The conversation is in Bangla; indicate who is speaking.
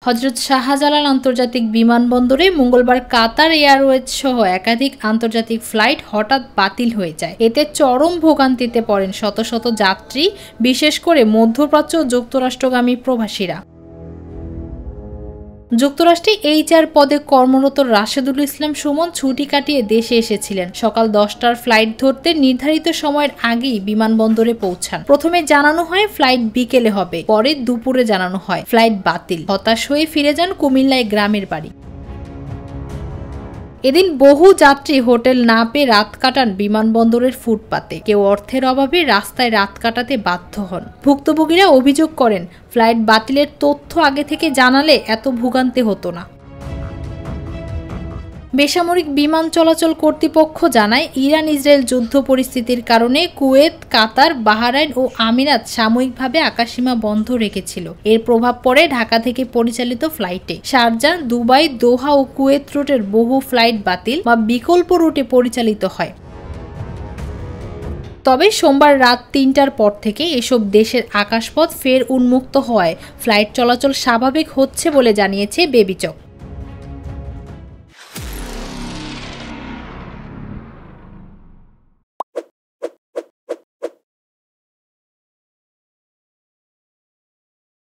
Speaker 1: হযরত শাহজালাল আন্তর্জাতিক বিমানবন্দরে মঙ্গলবার কাতার এয়ারওয়েজ সহ একাধিক আন্তর্জাতিক ফ্লাইট হঠাৎ বাতিল হয়ে যায়। এতে চরম ভোগান্তিতে পড়েন শত শত যাত্রী, বিশেষ করে মধ্যপ্রাচ্য ও যুক্তরাষ্ট্রগামী প্রবাসীরা। যুক্তরাষ্ট্রে HR পদে কর্মরত রাশেদুল ইসলাম সুমন ছুটি কাটিয়ে দেশে এসেছিলেন। সকাল 10টার ফ্লাইট ধরতে নির্ধারিত সময়ের আগেই বিমানবন্দরে পৌঁছান। প্রথমে জানানো হয় ফ্লাইট বিকেলে হবে, পরে দুপুরে জানানো হয় ফ্লাইট বাতিল। হতাশ হয়ে ফিরে যান কুমিল্লায় গ্রামের বাড়ি। এদিন বহু যাত্রী হোটেল না পেয়ে রাত কাটান বিমানবন্দরের ফুটপাতে। কেউ অর্থের অভাবে রাস্তায় রাত কাটাতে বাধ্য হন। ভুক্তভোগীরা অভিযোগ করেন, ফ্লাইট বাতিলের তথ্য আগে থেকে জানালে এত ভোগান্তি হতো না। বেসামরিক বিমান চলাচল কর্তৃপক্ষ জানায়, ইরান ইসরায়েল যুদ্ধ পরিস্থিতির কারণে কুয়েত, কাতার, বাহরাইন ও আমিরাত সাময়িকভাবে আকাশসীমা বন্ধ রেখেছিল। এর প্রভাব পড়ে ঢাকা থেকে পরিচালিত ফ্লাইটে। শারজাহ, দুবাই, দোহা ও কুয়েত রুটের বহু ফ্লাইট বাতিল বা বিকল্প রুটে পরিচালিত হয়। তবে সোমবার রাত 3টার পর থেকে এসব দেশের আকাশপথ ফের উন্মুক্ত হওয়ায় ফ্লাইট চলাচল স্বাভাবিক হচ্ছে বলে জানিয়েছে বেবিচক।